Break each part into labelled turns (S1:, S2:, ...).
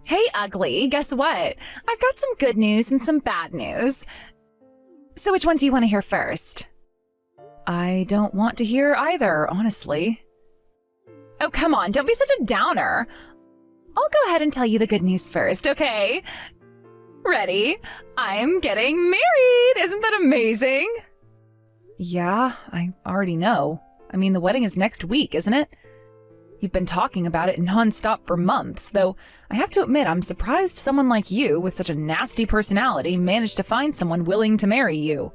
S1: Hey, ugly, guess what? I've got some good news and some bad news. So which one do you want to hear first? I don't want to hear either, honestly. Oh, come on, don't be such a downer. I'll go ahead and tell you the good news first, okay? Ready? I'm getting married! Isn't that amazing? Yeah, I already know. I mean, the wedding is next week, isn't it? You've been talking about it nonstop for months, though I have to admit I'm surprised someone like you, with such a nasty personality, managed to find someone willing to marry you.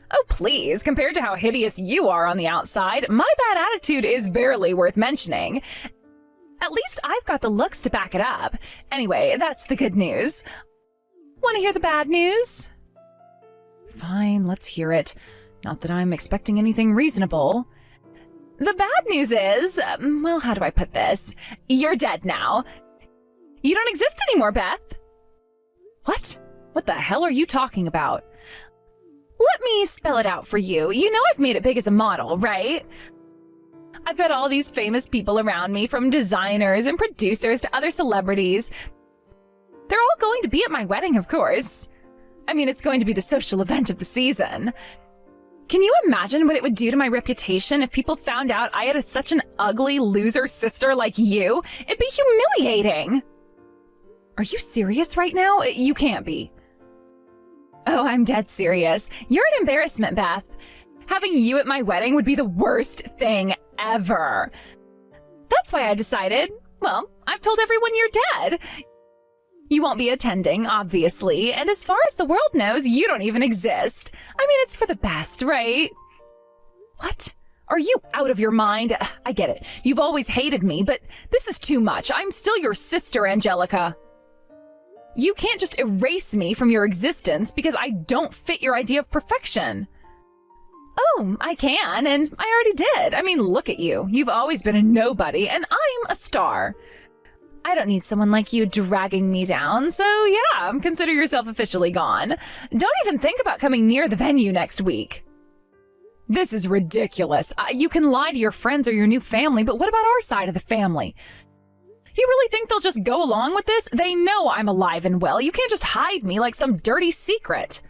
S1: Oh please, compared to how hideous you are on the outside, my bad attitude is barely worth mentioning. At least I've got the looks to back it up. Anyway, that's the good news. Want to hear the bad news? Fine, let's hear it. Not that I'm expecting anything reasonable. The bad news is, well, how do I put this? You're dead now. You don't exist anymore, Beth. What? What the hell are you talking about? Let me spell it out for you. You know I've made it big as a model, right? I've got all these famous people around me, from designers and producers to other celebrities. They're all going to be at my wedding, of course. I mean, it's going to be the social event of the season. Can you imagine what it would do to my reputation if people found out I had such an ugly loser sister like you? It'd be humiliating. Are you serious right now? You can't be. Oh, I'm dead serious. You're an embarrassment, Beth. Having you at my wedding would be the worst thing ever. That's why I decided, well, I've told everyone you're dead. You won't be attending, obviously, and as far as the world knows, you don't even exist. I mean, it's for the best, right? What? Are you out of your mind? I get it. You've always hated me, but this is too much. I'm still your sister, Angelica. You can't just erase me from your existence because I don't fit your idea of perfection. Oh, I can, and I already did. I mean, look at you. You've always been a nobody, and I'm a star. I don't need someone like you dragging me down, so yeah, consider yourself officially gone. Don't even think about coming near the venue next week. This is ridiculous. You can lie to your friends or your new family, but what about our side of the family? You really think they'll just go along with this? They know I'm alive and well. You can't just hide me like some dirty secret.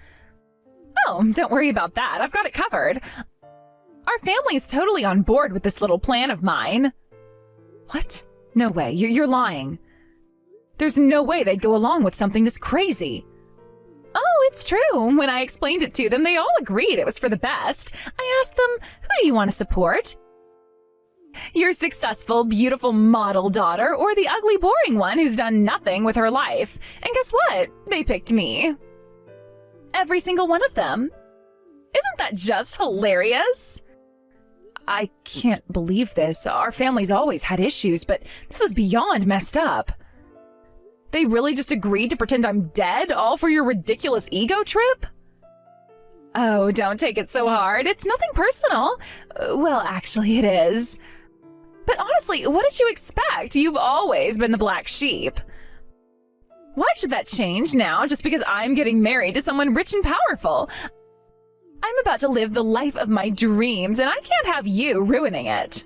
S1: Oh, don't worry about that. I've got it covered. Our family is totally on board with this little plan of mine. What? No way. You're lying. There's no way they'd go along with something this crazy. Oh, it's true. When I explained it to them, they all agreed it was for the best. I asked them, who do you want to support? Your successful, beautiful model daughter, or the ugly, boring one who's done nothing with her life? And guess what? They picked me. Every single one of them. Isn't that just hilarious? I can't believe this. Our family's always had issues, but this is beyond messed up. They really just agreed to pretend I'm dead, all for your ridiculous ego trip? Oh, don't take it so hard. It's nothing personal. Well, actually, it is. But honestly, what did you expect? You've always been the black sheep. Why should that change now just because I'm getting married to someone rich and powerful? I'm about to live the life of my dreams, and I can't have you ruining it.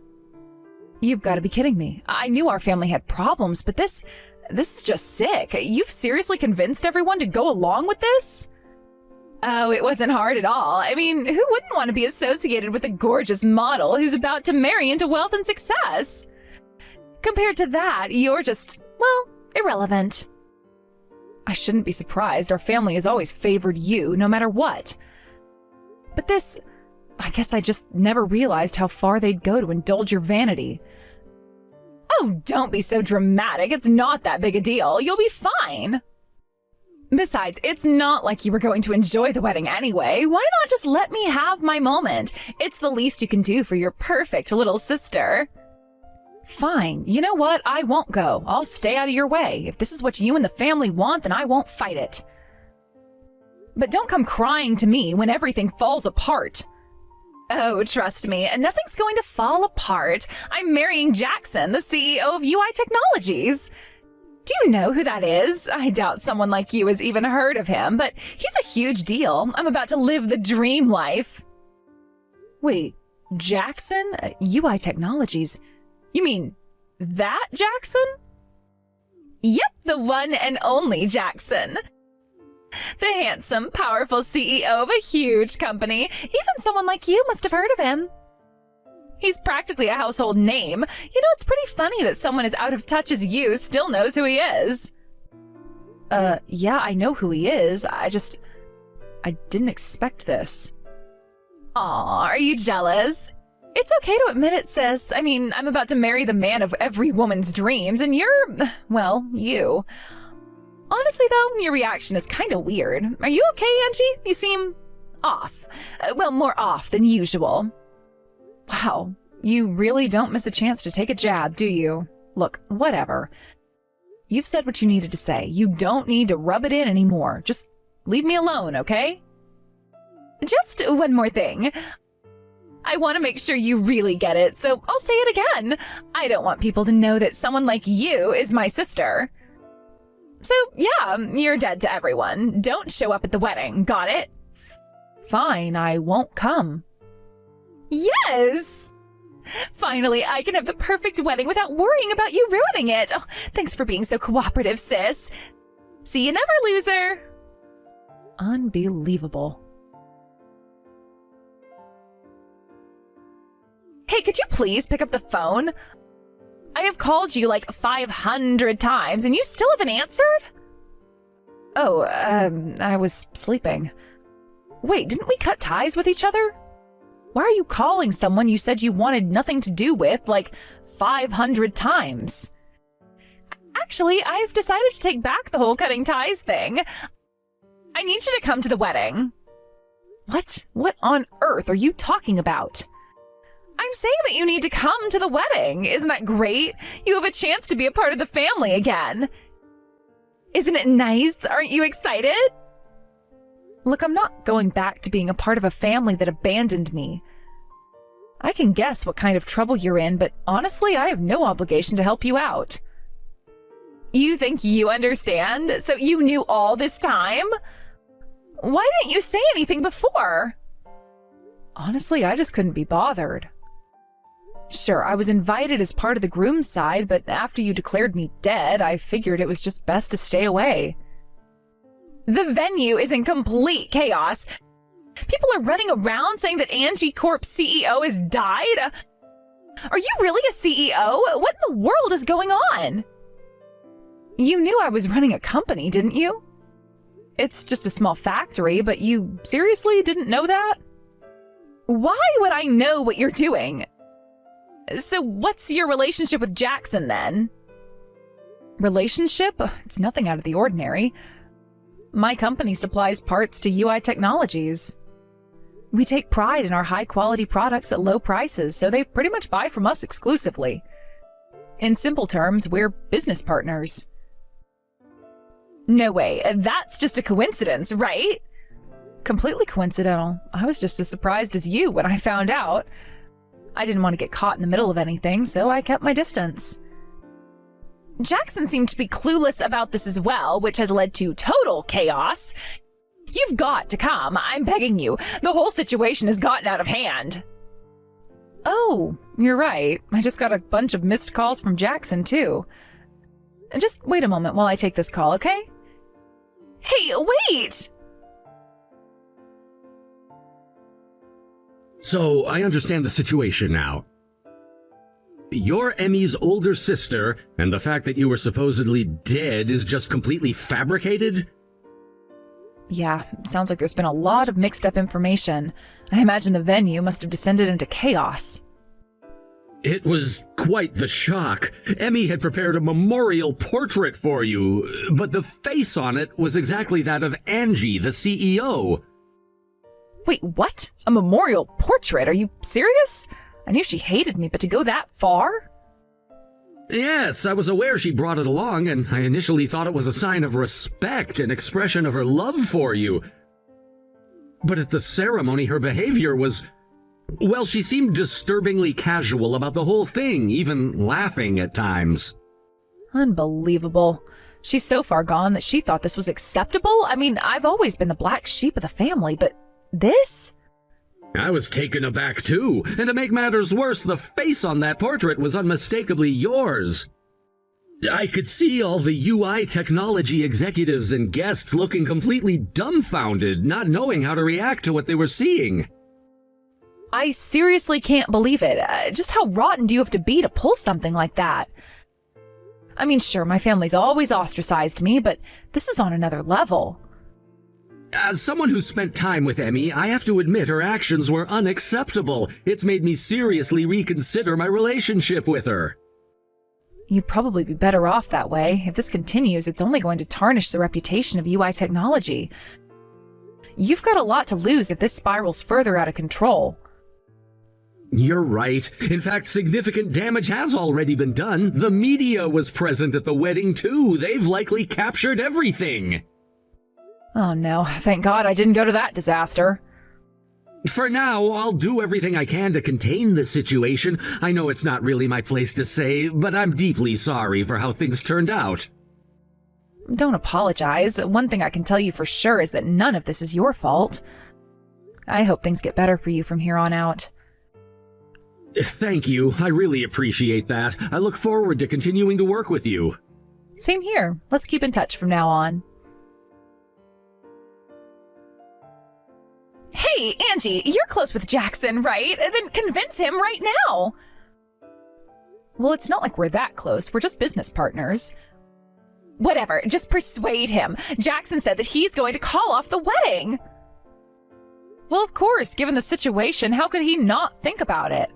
S1: You've got to be kidding me. I knew our family had problems, but this is just sick. You've seriously convinced everyone to go along with this? Oh, it wasn't hard at all. I mean, who wouldn't want to be associated with a gorgeous model who's about to marry into wealth and success? Compared to that, you're just, well, irrelevant. I shouldn't be surprised. Our family has always favored you, no matter what. But this, I guess I just never realized how far they'd go to indulge your vanity. Oh, don't be so dramatic. It's not that big a deal. You'll be fine. Besides, it's not like you were going to enjoy the wedding anyway. Why not just let me have my moment? It's the least you can do for your perfect little sister. Fine. You know what? I won't go. I'll stay out of your way. If this is what you and the family want, then I won't fight it. But don't come crying to me when everything falls apart. Oh, trust me, nothing's going to fall apart. I'm marrying Jackson, the CEO of UI Technologies. Do you know who that is? I doubt someone like you has even heard of him, but he's a huge deal. I'm about to live the dream life. Wait, Jackson? UI Technologies? You mean that Jackson? Yep, the one and only Jackson. The handsome, powerful CEO of a huge company. Even someone like you must have heard of him. He's practically a household name. You know, it's pretty funny that someone as out of touch as you still knows who he is. Yeah, I know who he is. I didn't expect this. Aw, are you jealous? It's okay to admit it, sis. I mean, I'm about to marry the man of every woman's dreams, and you're, well, you. Honestly, though, your reaction is kind of weird. Are you okay, Angie? You seem off. Well, more off than usual. Wow, you really don't miss a chance to take a jab, do you? Look, whatever. You've said what you needed to say. You don't need to rub it in anymore. Just leave me alone, okay? Just one more thing. I want to make sure you really get it, so I'll say it again. I don't want people to know that someone like you is my sister. So, yeah, you're dead to everyone. Don't show up at the wedding, got it? Fine, I won't come. Yes! Finally, I can have the perfect wedding without worrying about you ruining it. Oh, thanks for being so cooperative, sis. See you never, loser. Unbelievable. Hey, could you please pick up the phone? I have called you like 500 times and you still haven't answered? Oh, I was sleeping. Wait, didn't we cut ties with each other? Why are you calling someone you said you wanted nothing to do with like 500 times? Actually, I've decided to take back the whole cutting ties thing. I need you to come to the wedding. What? What on earth are you talking about? I'm saying that you need to come to the wedding. Isn't that great? You have a chance to be a part of the family again. Isn't it nice? Aren't you excited? Look, I'm not going back to being a part of a family that abandoned me. I can guess what kind of trouble you're in, but honestly, I have no obligation to help you out. You think you understand? So you knew all this time? Why didn't you say anything before? Honestly, I just couldn't be bothered. Sure, I was invited as part of the groom's side, but after you declared me dead, I figured it was just best to stay away. The venue is in complete chaos. People are running around saying that Angie Corp's CEO has died. Are you really a CEO? What in the world is going on? You knew I was running a company, didn't you? It's just a small factory, but you seriously didn't know that? Why would I know what you're doing? So what's your relationship with Jackson then? Relationship? It's nothing out of the ordinary. My company supplies parts to UI Technologies. We take pride in our high-quality products at low prices, so they pretty much buy from us exclusively. In simple terms, we're business partners. No way, that's just a coincidence, right? Completely coincidental. I was just as surprised as you when I found out. I didn't want to get caught in the middle of anything, so I kept my distance. Jackson seemed to be clueless about this as well, which has led to total chaos. You've got to come, I'm begging you. The whole situation has gotten out of hand. Oh, you're right. I just got a bunch of missed calls from Jackson, too. Just wait a moment while I take this call, okay? Hey, wait!
S2: So, I understand the situation now. You're Emmy's older sister, and the fact that you were supposedly dead is just completely fabricated?
S1: Yeah, sounds like there's been a lot of mixed-up information. I imagine the venue must have descended into chaos.
S2: It was quite the shock. Emmy had prepared a memorial portrait for you, but the face on it was exactly that of Angie, the CEO.
S1: Wait, what? A memorial portrait? Are you serious? I knew she hated me, but to go that far?
S2: Yes, I was aware she brought it along, and I initially thought it was a sign of respect, an expression of her love for you. But at the ceremony, her behavior was... well, she seemed disturbingly casual about the whole thing, even laughing at times.
S1: Unbelievable. She's so far gone that she thought this was acceptable? I mean, I've always been the black sheep of the family, but this?
S2: I was taken aback too, and to make matters worse, the face on that portrait was unmistakably yours. I could see all the UI technology executives and guests looking completely dumbfounded, not knowing how to react to what they were seeing.
S1: I seriously can't believe it. Just how rotten do you have to be to pull something like that? I mean, sure, my family's always ostracized me, but this is on another level.
S2: As someone who spent time with Emmy, I have to admit her actions were unacceptable. It's made me seriously reconsider my relationship with her.
S1: You'd probably be better off that way. If this continues, it's only going to tarnish the reputation of UI technology. You've got a lot to lose if this spirals further out of control.
S2: You're right. In fact, significant damage has already been done. The media was present at the wedding, too. They've likely captured everything.
S1: Oh no, thank God I didn't go to that disaster.
S2: For now, I'll do everything I can to contain the situation. I know it's not really my place to say, but I'm deeply sorry for how things turned out.
S1: Don't apologize. One thing I can tell you for sure is that none of this is your fault. I hope things get better for you from here on out.
S2: Thank you. I really appreciate that. I look forward to continuing to work with you.
S1: Same here. Let's keep in touch from now on. Hey, Angie, you're close with Jackson, right? Then convince him right now. Well, it's not like we're that close. We're just business partners. Whatever, just persuade him. Jackson said that he's going to call off the wedding. Well, of course, given the situation, how could he not think about it?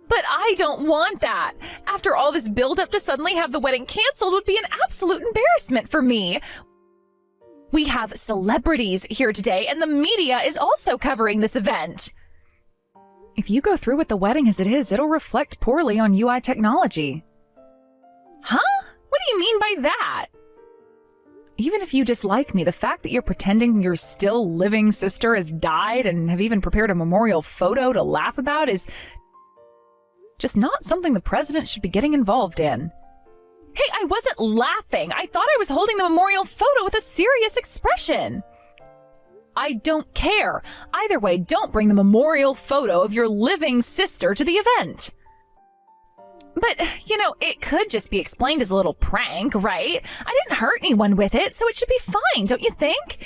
S1: But I don't want that. After all this build-up, to suddenly have the wedding canceled would be an absolute embarrassment for me. We have celebrities here today, and the media is also covering this event. If you go through with the wedding as it is, it'll reflect poorly on UI technology. Huh? What do you mean by that? Even if you dislike me, the fact that you're pretending your still living sister has died and have even prepared a memorial photo to laugh about is just not something the president should be getting involved in. Hey, I wasn't laughing. I thought I was holding the memorial photo with a serious expression. I don't care. Either way, don't bring the memorial photo of your living sister to the event. But, you know, it could just be explained as a little prank, right? I didn't hurt anyone with it, so it should be fine, don't you think?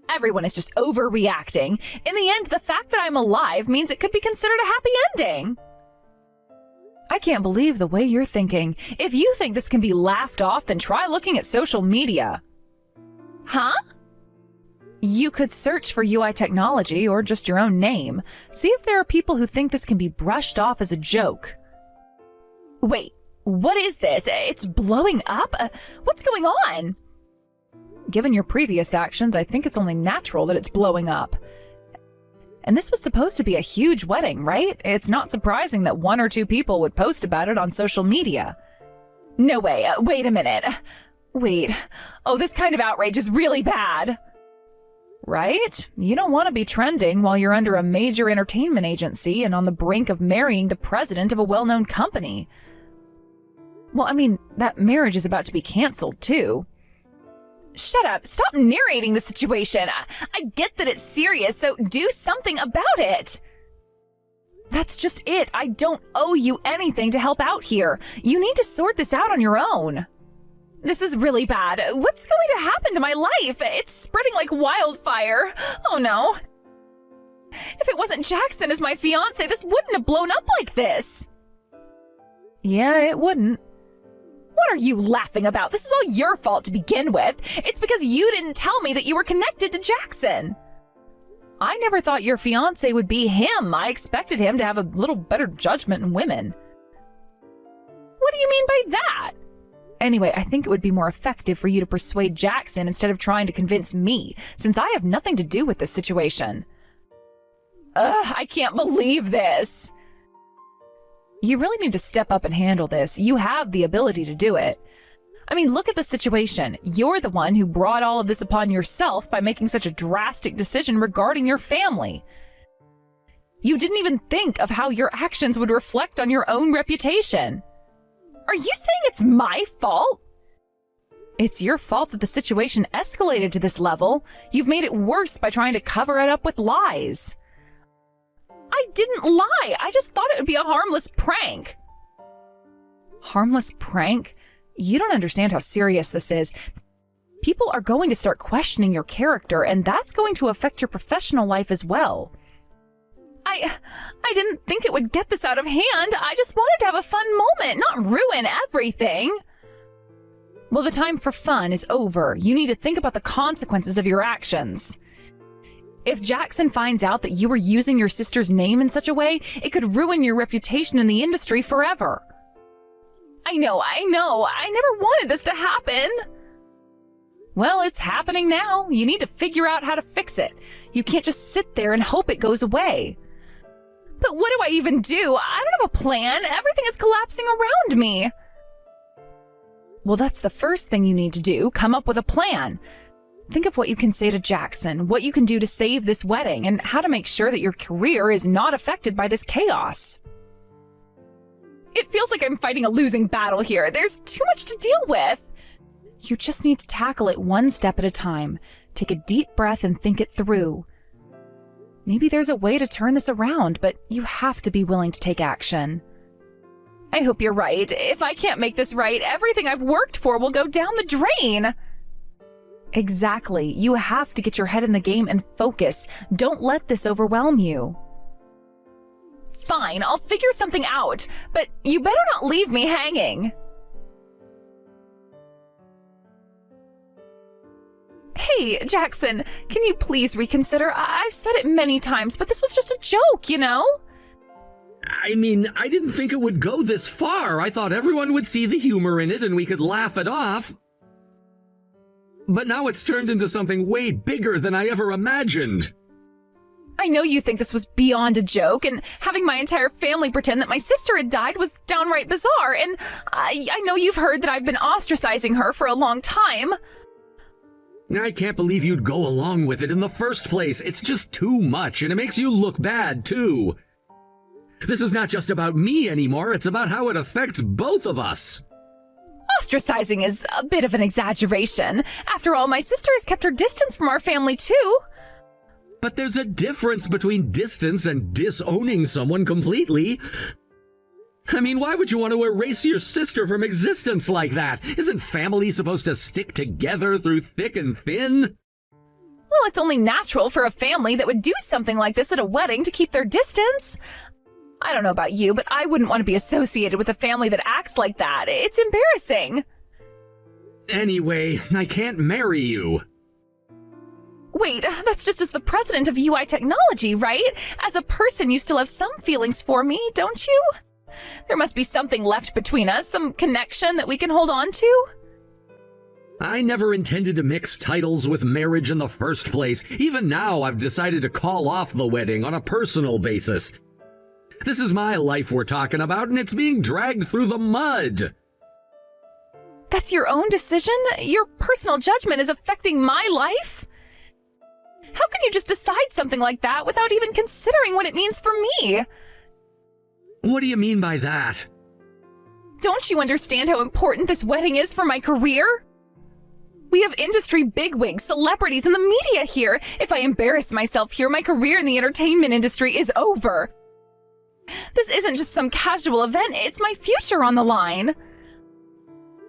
S1: Everyone is just overreacting. In the end, the fact that I'm alive means it could be considered a happy ending. I can't believe the way you're thinking. If you think this can be laughed off, then try looking at social media. Huh? You could search for UI technology or just your own name. See if there are people who think this can be brushed off as a joke. Wait, what is this? It's blowing up? What's going on? Given your previous actions, I think it's only natural that it's blowing up. And this was supposed to be a huge wedding, right? It's not surprising that 1 or 2 people would post about it on social media. No way, wait a minute. Wait, oh, this kind of outrage is really bad. Right? You don't want to be trending while you're under a major entertainment agency and on the brink of marrying the president of a well-known company. Well, I mean, that marriage is about to be canceled, too. Shut up. Stop narrating the situation. I get that it's serious, so do something about it. That's just it. I don't owe you anything to help out here. You need to sort this out on your own. This is really bad. What's going to happen to my life? It's spreading like wildfire. Oh no. If it wasn't Jackson as my fiance, this wouldn't have blown up like this. Yeah, it wouldn't. What are you laughing about? This is all your fault to begin with. It's because you didn't tell me that you were connected to Jackson. I never thought your fiancé would be him. I expected him to have a little better judgment in women. What do you mean by that? Anyway, I think it would be more effective for you to persuade Jackson instead of trying to convince me, since I have nothing to do with this situation. Ugh, I can't believe this. You really need to step up and handle this. You have the ability to do it. I mean, look at the situation. You're the one who brought all of this upon yourself by making such a drastic decision regarding your family. You didn't even think of how your actions would reflect on your own reputation. Are you saying it's my fault? It's your fault that the situation escalated to this level. You've made it worse by trying to cover it up with lies. I didn't lie. I just thought it would be a harmless prank. Harmless prank? You don't understand how serious this is. People are going to start questioning your character, and that's going to affect your professional life as well. I didn't think it would get this out of hand. I just wanted to have a fun moment, not ruin everything. Well, the time for fun is over. You need to think about the consequences of your actions. If Jackson finds out that you were using your sister's name in such a way, it could ruin your reputation in the industry forever. I know. I never wanted this to happen. Well, it's happening now. You need to figure out how to fix it. You can't just sit there and hope it goes away. But what do I even do? I don't have a plan. Everything is collapsing around me. Well, that's the first thing you need to do. Come up with a plan. Think of what you can say to Jackson, what you can do to save this wedding, and how to make sure that your career is not affected by this chaos. It feels like I'm fighting a losing battle here. There's too much to deal with. You just need to tackle it one step at a time. Take a deep breath and think it through. Maybe there's a way to turn this around, but you have to be willing to take action. I hope you're right. If I can't make this right, everything I've worked for will go down the drain. Exactly. You have to get your head in the game and focus. Don't let this overwhelm you. Fine, I'll figure something out, but you better not leave me hanging. Hey, Jackson, can you please reconsider? I've said it many times, but this was just a joke, you know?
S2: I mean, I didn't think it would go this far. I thought everyone would see the humor in it and we could laugh it off. But now it's turned into something way bigger than I ever imagined.
S1: I know you think this was beyond a joke, and having my entire family pretend that my sister had died was downright bizarre, and I know you've heard that I've been ostracizing her for a long time.
S2: I can't believe you'd go along with it in the first place. It's just too much, and it makes you look bad, too. This is not just about me anymore, it's about how it affects both of us.
S1: Ostracizing is a bit of an exaggeration. After all, my sister has kept her distance from our family, too.
S2: But there's a difference between distance and disowning someone completely. I mean, why would you want to erase your sister from existence like that? Isn't family supposed to stick together through thick and thin?
S1: Well, it's only natural for a family that would do something like this at a wedding to keep their distance. I don't know about you, but I wouldn't want to be associated with a family that acts like that. It's embarrassing.
S2: Anyway, I can't marry you.
S1: Wait, that's just as the president of UI Technology, right? As a person, you still have some feelings for me, don't you? There must be something left between us, some connection that we can hold on to.
S2: I never intended to mix titles with marriage in the first place. Even now, I've decided to call off the wedding on a personal basis. This is my life we're talking about, and it's being dragged through the mud.
S1: That's your own decision? Your personal judgment is affecting my life? How can you just decide something like that without even considering what it means for me?
S2: What do you mean by that?
S1: Don't you understand how important this wedding is for my career? We have industry bigwigs, celebrities, and the media here. If I embarrass myself here, my career in the entertainment industry is over. This isn't just some casual event, it's my future on the line.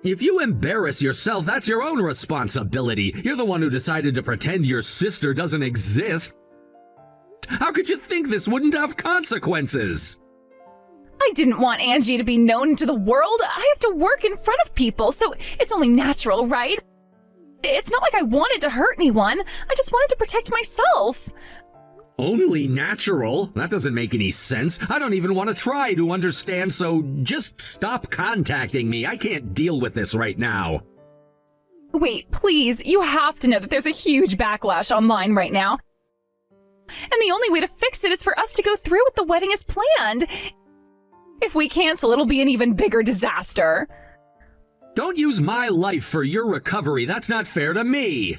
S2: If you embarrass yourself, that's your own responsibility. You're the one who decided to pretend your sister doesn't exist. How could you think this wouldn't have consequences?
S1: I didn't want Angie to be known to the world. I have to work in front of people, so it's only natural, right? It's not like I wanted to hurt anyone. I just wanted to protect myself.
S2: Only natural? That doesn't make any sense. I don't even want to try to understand, so just stop contacting me. I can't deal with this right now.
S1: Wait, please. You have to know that there's a huge backlash online right now. And the only way to fix it is for us to go through with the wedding as planned. If we cancel, it'll be an even bigger disaster.
S2: Don't use my life for your recovery. That's not fair to me.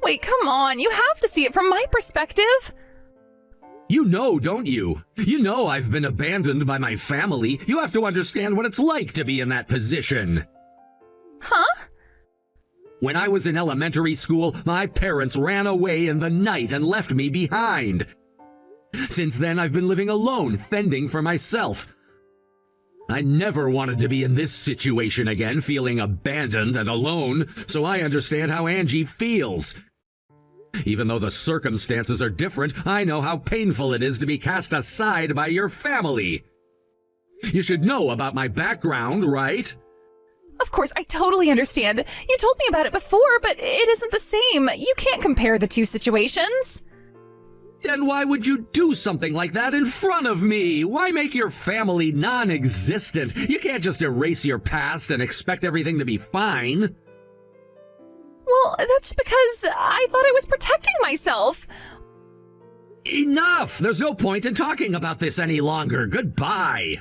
S1: Wait, come on. You have to see it from my perspective.
S2: You know, don't you? You know I've been abandoned by my family. You have to understand what it's like to be in that position.
S1: Huh?
S2: When I was in elementary school, my parents ran away in the night and left me behind. Since then, I've been living alone, fending for myself. I never wanted to be in this situation again, feeling abandoned and alone, so I understand how Angie feels. Even though the circumstances are different, I know how painful it is to be cast aside by your family. You should know about my background, right?
S1: Of course, I totally understand. You told me about it before, but it isn't the same. You can't compare the two situations.
S2: Then why would you do something like that in front of me? Why make your family non-existent? You can't just erase your past and expect everything to be fine.
S1: Well, that's because I thought I was protecting myself.
S2: Enough! There's no point in talking about this any longer. Goodbye.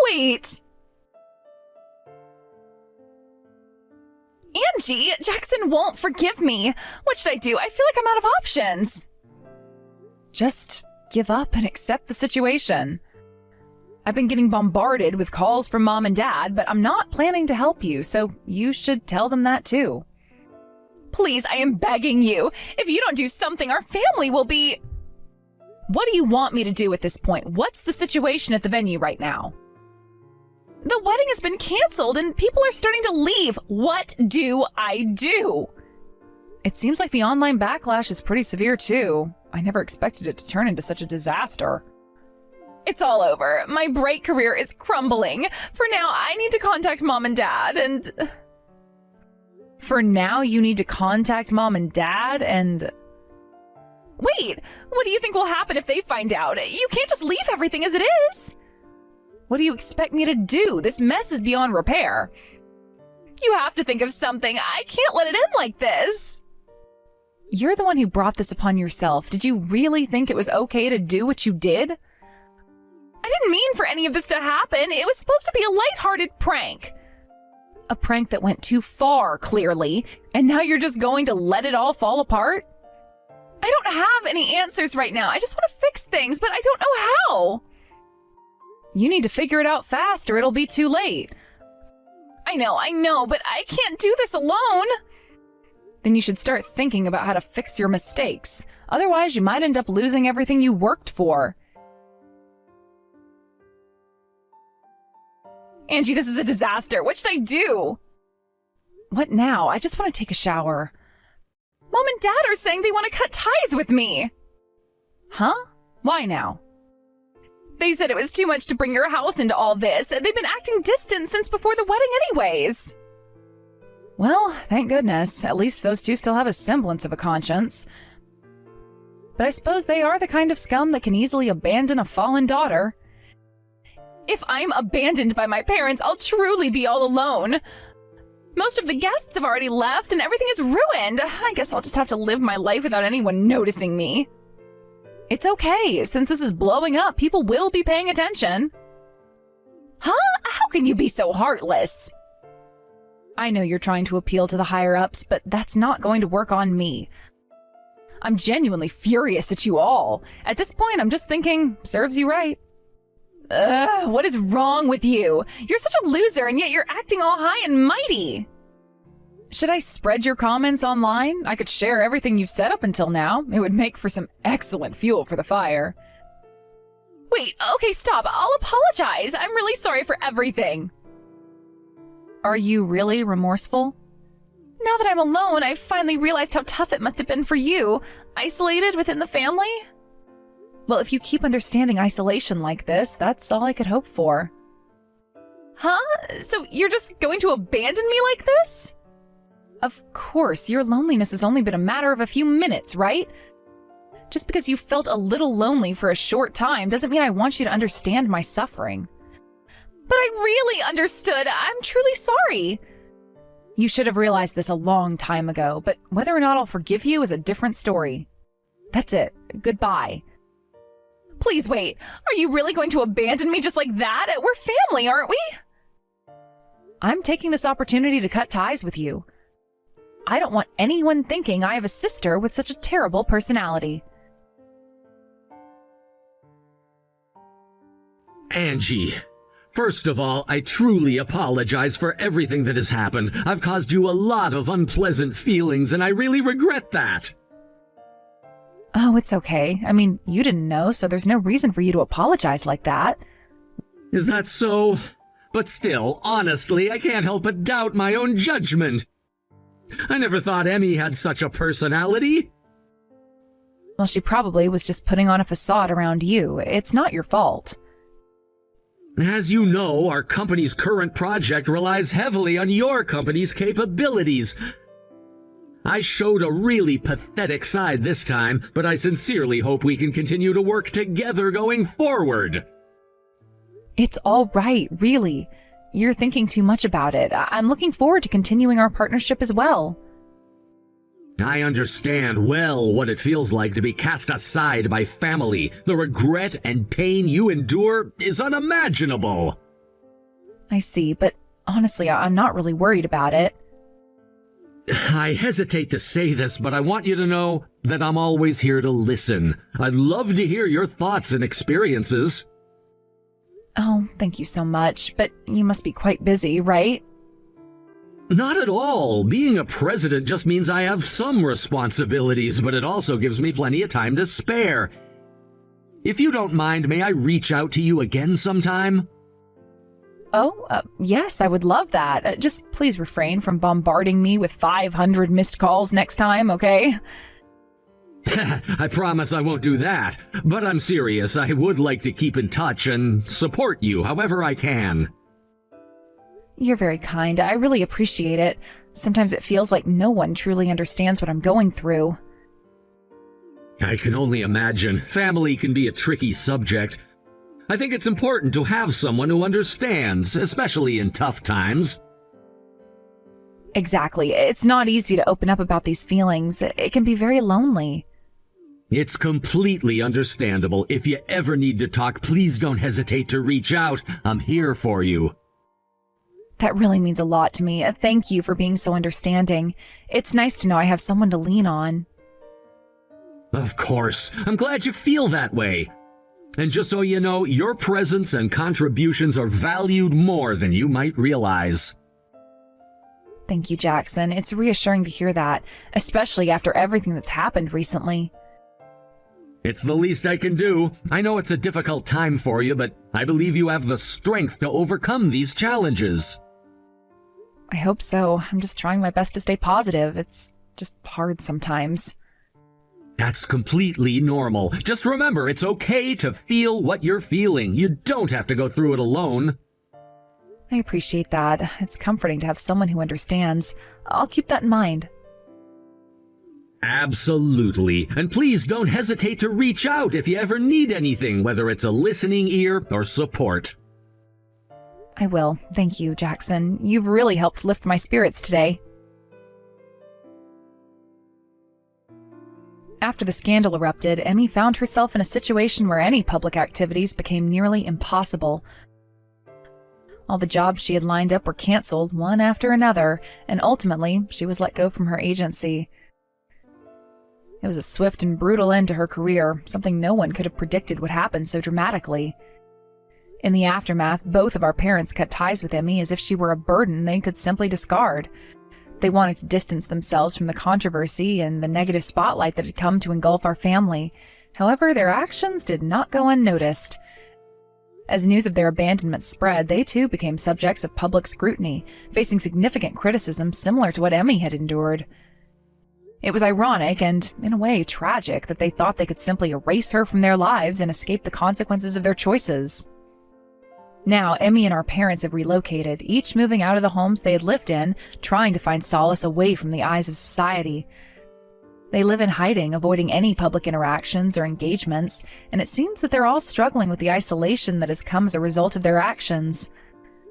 S1: Wait. Angie, Jackson won't forgive me. What should I do? I feel like I'm out of options. Just give up and accept the situation. I've been getting bombarded with calls from Mom and Dad, but I'm not planning to help you, so you should tell them that too. Please, I am begging you. If you don't do something, our family will be... What do you want me to do at this point? What's the situation at the venue right now? The wedding has been canceled and people are starting to leave. What do I do? It seems like the online backlash is pretty severe too. I never expected it to turn into such a disaster. It's all over. My bright career is crumbling. For now, I need to contact Mom and Dad and... For now, you need to contact Mom and Dad and... Wait, what do you think will happen if they find out? You can't just leave everything as it is. What do you expect me to do? This mess is beyond repair. You have to think of something. I can't let it end like this. You're the one who brought this upon yourself. Did you really think it was okay to do what you did? I didn't mean for any of this to happen. It was supposed to be a lighthearted prank. A prank that went too far, clearly, and now you're just going to let it all fall apart? I don't have any answers right now. I just want to fix things, but I don't know how. You need to figure it out fast or it'll be too late. I know, but I can't do this alone. Then you should start thinking about how to fix your mistakes. Otherwise, you might end up losing everything you worked for. Angie, this is a disaster. What should I do? What now? I just want to take a shower. Mom and Dad are saying they want to cut ties with me. Huh? Why now? They said it was too much to bring your house into all this. They've been acting distant since before the wedding anyways. Well, thank goodness. At least those two still have a semblance of a conscience. But I suppose they are the kind of scum that can easily abandon a fallen daughter. If I'm abandoned by my parents, I'll truly be all alone. Most of the guests have already left and everything is ruined. I guess I'll just have to live my life without anyone noticing me. It's okay. Since this is blowing up, people will be paying attention. Huh? How can you be so heartless? I know you're trying to appeal to the higher-ups, but that's not going to work on me. I'm genuinely furious at you all. At this point, I'm just thinking, serves you right. What is wrong with you? You're such a loser, and yet you're acting all high and mighty. Should I spread your comments online? I could share everything you've said up until now. It would make for some excellent fuel for the fire. Wait, okay, stop. I'll apologize. I'm really sorry for everything. Are you really remorseful? Now that I'm alone, I've finally realized how tough it must have been for you. Isolated within the family? Well, if you keep understanding isolation like this, that's all I could hope for. Huh? So you're just going to abandon me like this? Of course, your loneliness has only been a matter of a few minutes, right? Just because you felt a little lonely for a short time doesn't mean I want you to understand my suffering. But I really understood. I'm truly sorry. You should have realized this a long time ago, but whether or not I'll forgive you is a different story. That's it. Goodbye. Please wait. Are you really going to abandon me just like that? We're family, aren't we? I'm taking this opportunity to cut ties with you. I don't want anyone thinking I have a sister with such a terrible personality.
S2: Angie, first of all, I truly apologize for everything that has happened. I've caused you a lot of unpleasant feelings, and I really regret that.
S1: Oh, it's okay. I mean, you didn't know, so there's no reason for you to apologize like that.
S2: Is that so? But still, honestly, I can't help but doubt my own judgment. I never thought Emmy had such a personality.
S1: Well, she probably was just putting on a facade around you. It's not your fault.
S2: As you know, our company's current project relies heavily on your company's capabilities. I showed a really pathetic side this time, but I sincerely hope we can continue to work together going forward.
S1: It's all right, really. You're thinking too much about it. I'm looking forward to continuing our partnership as well.
S2: I understand well what it feels like to be cast aside by family. The regret and pain you endure is unimaginable.
S1: I see, but honestly, I'm not really worried about it.
S2: I hesitate to say this, but I want you to know that I'm always here to listen. I'd love to hear your thoughts and experiences.
S1: Oh, thank you so much, but you must be quite busy, right?
S2: Not at all. Being a president just means I have some responsibilities, but it also gives me plenty of time to spare. If you don't mind, may I reach out to you again sometime?
S1: Oh, yes, I would love that. Just please refrain from bombarding me with 500 missed calls next time, okay?
S2: I promise I won't do that, but I'm serious. I would like to keep in touch and support you however I can.
S1: You're very kind. I really appreciate it. Sometimes it feels like no one truly understands what I'm going through.
S2: I can only imagine. Family can be a tricky subject. I think it's important to have someone who understands, especially in tough times.
S1: Exactly. It's not easy to open up about these feelings. It can be very lonely.
S2: It's completely understandable. If you ever need to talk, please don't hesitate to reach out. I'm here for you.
S1: That really means a lot to me. Thank you for being so understanding. It's nice to know I have someone to lean on.
S2: Of course. I'm glad you feel that way. And just so you know, your presence and contributions are valued more than you might realize.
S1: Thank you, Jackson. It's reassuring to hear that, especially after everything that's happened recently.
S2: It's the least I can do. I know it's a difficult time for you, but I believe you have the strength to overcome these challenges.
S1: I hope so. I'm just trying my best to stay positive. It's just hard sometimes.
S2: That's completely normal. Just remember, it's okay to feel what you're feeling. You don't have to go through it alone.
S1: I appreciate that. It's comforting to have someone who understands. I'll keep that in mind.
S2: Absolutely. And please don't hesitate to reach out if you ever need anything, whether it's a listening ear or support.
S1: I will. Thank you, Jackson. You've really helped lift my spirits today. After the scandal erupted, Emmy found herself in a situation where any public activities became nearly impossible. All the jobs she had lined up were canceled, one after another, and ultimately, she was let go from her agency. It was a swift and brutal end to her career, something no one could have predicted would happen so dramatically. In the aftermath, both of our parents cut ties with Emmy as if she were a burden they could simply discard. They wanted to distance themselves from the controversy and the negative spotlight that had come to engulf our family. However, their actions did not go unnoticed. As news of their abandonment spread, they too became subjects of public scrutiny, facing significant criticism similar to what Emmy had endured. It was ironic and, in a way, tragic that they thought they could simply erase her from their lives and escape the consequences of their choices. Now, Emmy and our parents have relocated, each moving out of the homes they had lived in, trying to find solace away from the eyes of society. They live in hiding, avoiding any public interactions or engagements, and it seems that they're all struggling with the isolation that has come as a result of their actions.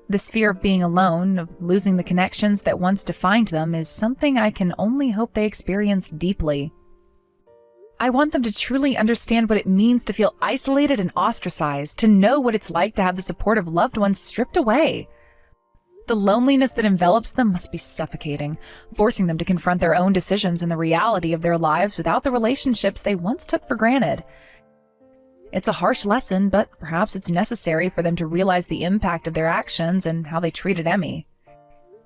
S1: This fear of being alone, of losing the connections that once defined them, is something I can only hope they experience deeply. I want them to truly understand what it means to feel isolated and ostracized, to know what it's like to have the support of loved ones stripped away. The loneliness that envelops them must be suffocating, forcing them to confront their own decisions and the reality of their lives without the relationships they once took for granted. It's a harsh lesson, but perhaps it's necessary for them to realize the impact of their actions and how they treated Emmy.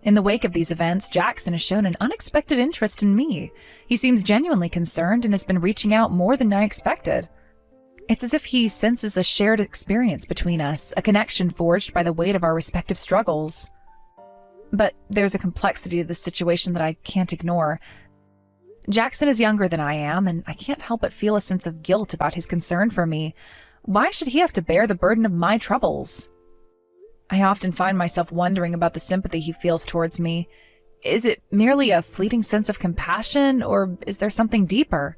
S1: In the wake of these events, Jackson has shown an unexpected interest in me. He seems genuinely concerned and has been reaching out more than I expected. It's as if he senses a shared experience between us, a connection forged by the weight of our respective struggles. But there's a complexity to this situation that I can't ignore. Jackson is younger than I am, and I can't help but feel a sense of guilt about his concern for me. Why should he have to bear the burden of my troubles? I often find myself wondering about the sympathy he feels towards me. Is it merely a fleeting sense of compassion, or is there something deeper?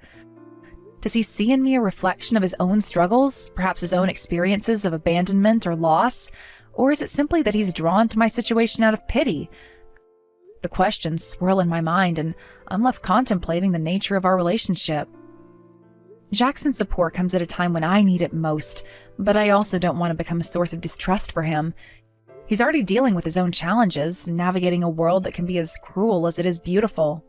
S1: Does he see in me a reflection of his own struggles, perhaps his own experiences of abandonment or loss? Or is it simply that he's drawn to my situation out of pity? The questions swirl in my mind, and I'm left contemplating the nature of our relationship. Jackson's support comes at a time when I need it most, but I also don't want to become a source of distrust for him. He's already dealing with his own challenges, navigating a world that can be as cruel as it is beautiful.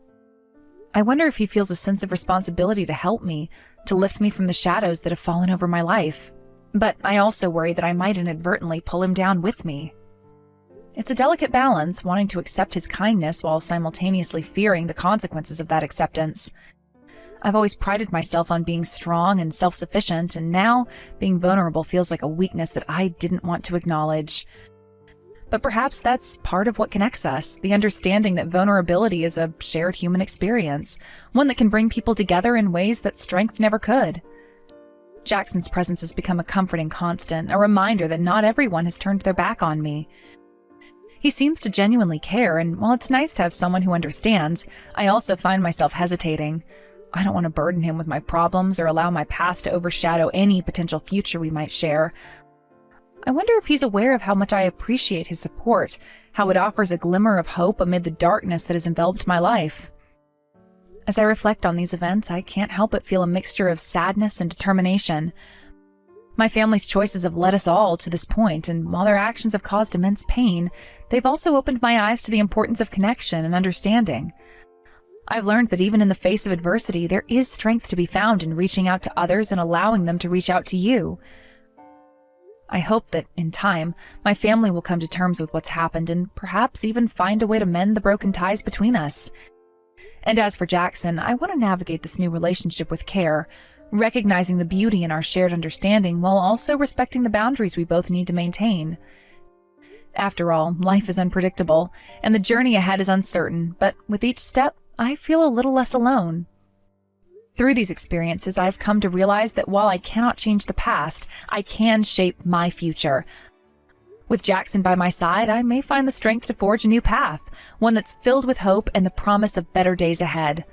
S1: I wonder if he feels a sense of responsibility to help me, to lift me from the shadows that have fallen over my life. But I also worry that I might inadvertently pull him down with me. It's a delicate balance, wanting to accept his kindness while simultaneously fearing the consequences of that acceptance. I've always prided myself on being strong and self-sufficient, and now being vulnerable feels like a weakness that I didn't want to acknowledge. But perhaps that's part of what connects us, the understanding that vulnerability is a shared human experience, one that can bring people together in ways that strength never could. Jackson's presence has become a comforting constant, a reminder that not everyone has turned their back on me. He seems to genuinely care, and while it's nice to have someone who understands, I also find myself hesitating. I don't want to burden him with my problems or allow my past to overshadow any potential future we might share. I wonder if he's aware of how much I appreciate his support, how it offers a glimmer of hope amid the darkness that has enveloped my life. As I reflect on these events, I can't help but feel a mixture of sadness and determination. My family's choices have led us all to this point, and while their actions have caused immense pain, they've also opened my eyes to the importance of connection and understanding. I've learned that even in the face of adversity, there is strength to be found in reaching out to others and allowing them to reach out to you. I hope that, in time, my family will come to terms with what's happened and perhaps even find a way to mend the broken ties between us. And as for Jackson, I want to navigate this new relationship with care, recognizing the beauty in our shared understanding while also respecting the boundaries we both need to maintain. After all, life is unpredictable, and the journey ahead is uncertain, but with each step, I feel a little less alone. Through these experiences, I've come to realize that while I cannot change the past, I can shape my future. With Jackson by my side, I may find the strength to forge a new path, one that's filled with hope and the promise of better days ahead.